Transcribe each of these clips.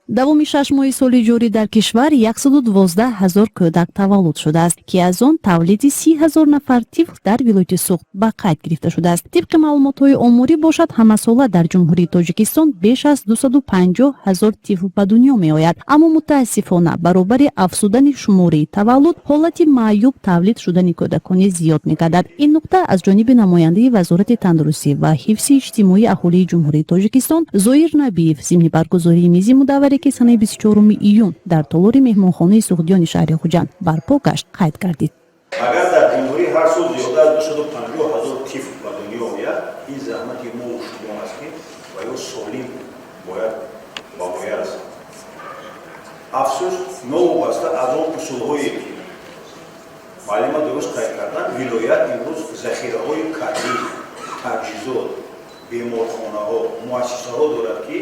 давоми 6 моҳи соли ҷорӣ дар кишвар 112 000 кӯдак таваллуд шудааст, ки аз он тавлиди 30 000 нафар тифл дар вилояти Суғд ба қайд гирифта шудааст. тибқи маълумотҳои оморӣ бошад, ҳамасола дар ҷумҳурии Тоҷикистон беш аз 250 000 тифл ба дунё меояд. аммо мутаассифона баробари афзудани шумораи таваллуд, ҳолати маъюб тавлид шудани кӯдакони зиёд мегардад. ин нукта аз ҷониби намояндаи Вазорати тандурустӣ ва ҳифзи иҷтимоии аҳолии ҷумҳурии Тоҷикистон Зоир Набиев зимни баргузории мизи мудавваре ки санаи 24 июн дар толори меҳмонхонаи суғдиёни шаҳри Хуҷанд барпо гашт қайд гардид. Агар дар ҷумҳурӣ ҳар сол зиёда аз 250 000 тифл ба дунё ояд, ин заҳмати мо шумо аст ки ва ё солим бояд ба воя расад. афсӯс, новобаста аз он усулҳое ки маълума дуруст қайд карданд, вилоят имрӯз захираҳои кадӣ, таҷҳизот, беморхонаҳо, муассисаҳо дорад ки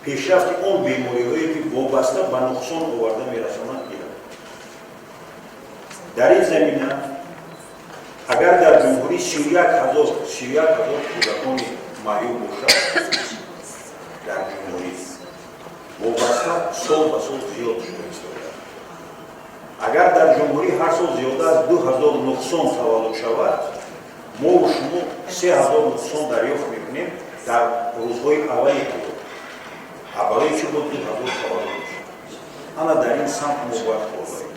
пешрафти он бемориҳое ки вобаста ба нуқсон оварда мерасонанд гирад. дар ин замина агар дар ҷумҳурӣ 31 000 кӯдакони маъюб бошад, дар ҷумҳурӣ вобаста сол ба сол зиёд шуда истояд. агар дар ҷумҳурӣ ҳар сол зиёда аз 2000 нуқсон таваллуд шавад, мову шумо 3000 нуқсон дарёфт мекунем дар рӯзҳои аввали ҳаёт. аввалин чӣ буд 2000 таваллуд мешавад. ана дар ин самт мо бояд кор барем.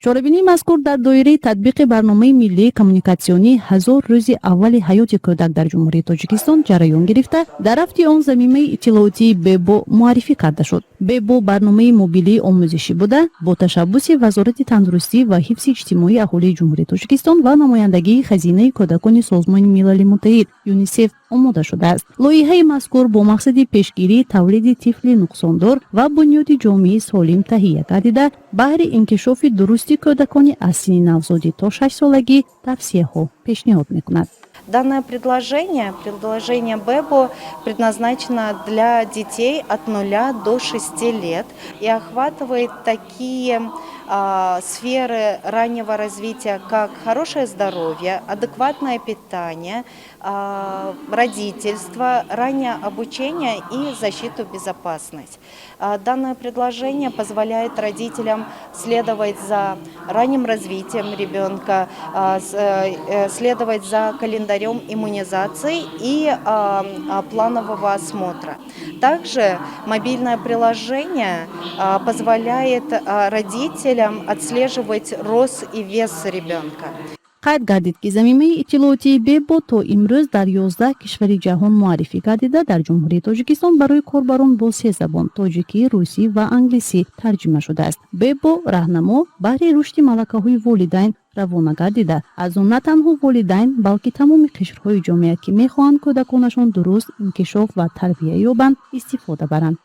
чорабинии мазкур дар доираи татбиқи барномаи миллии коммуникатсионӣ 1000 рӯзи аввали ҳаёти кӯдак дар ҷумҳурии Тоҷикистон ҷараён гирифта, дар ҳафти он заминаи иттилоотии БЕБО муаррифӣ карда шуд. БЕБО барномаи мобилии омӯзишӣ буда, бо ташаббуси Вазорати тандурустӣ ва ҳифзи иҷтимоии аҳолии ҷумҳурии Тоҷикистон ва намояндагии хазинаи кӯдакони Созмони Милали Муттаҳид ЮНИСЕФ омода шудааст. лоиҳаи мазкур бо мақсади пешгирии тавлиди тифли нуқсондор ва бунёди ҷомеаи солим таҳия гардида, баҳри инкишофи дурусти кӯдакони аз синни навзодӣ то 6 солагӣ тавсияҳо пешниҳод мекунад. Данное предложение БЭБО предназначено для детей от 0 до 6 лет и охватывает такие сферы раннего развития, как хорошее здоровье, адекватное питание, родительство, раннее обучение и защиту, безопасность. Данное предложение позволяет родителям следовать за ранним развитием ребенка, следовать за календарем иммунизации и планового осмотра. Также мобильное приложение позволяет родителям отслеживать рост и вес ребенка. қайд гардид ки заминаи иттилоотии БЕБО то имрӯз дар 11 кишвари ҷаҳон муаррифӣ гардида, дар ҷумҳурии Тоҷикистон барои корбарон бо 3 забон тоҷикӣ, русӣ ва англисӣ тарҷима шудааст. БЕБО раҳнамо баҳри рушди малакаҳои волидайн равона гардида, аз он на танҳо волидайн, балки тамоми қишрҳои ҷомеа ки мехоҳанд кӯдаконашон дуруст инкишоф ва тарбия ёбанд, истифода баранд.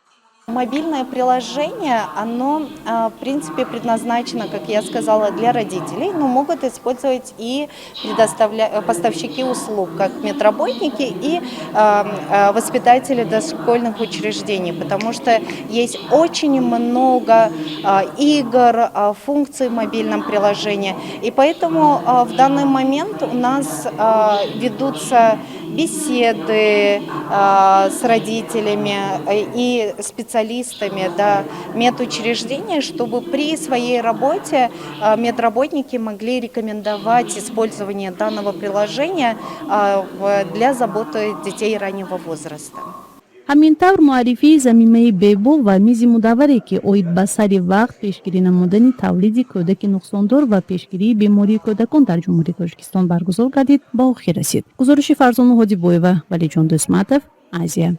Мобильное приложение, оно, в принципе, предназначено, как я сказала, для родителей, но могут использовать и поставщики услуг, как медработники и воспитатели дошкольных учреждений, потому что есть очень много игр, функций в мобильном приложении, и поэтому в данный момент у нас ведутся беседы с родителями и специалистами медучреждений, чтобы при своей работе медработники могли рекомендовать использование данного приложения для заботы детей раннего возраста. ҳамин тавр муаррифии заминаи БЕБО ва мизи мудавваре ки оид ба сари вақт пешгирӣ намудани тавлиди кӯдаки нуқсондор ва пешгирии бемории кӯдакон дар ҷумҳурии Тоҷикистон баргузор гардид ба охир расид. гузориши Фарзону Ҳодибоева, Валиҷон Дӯстматов, Азия.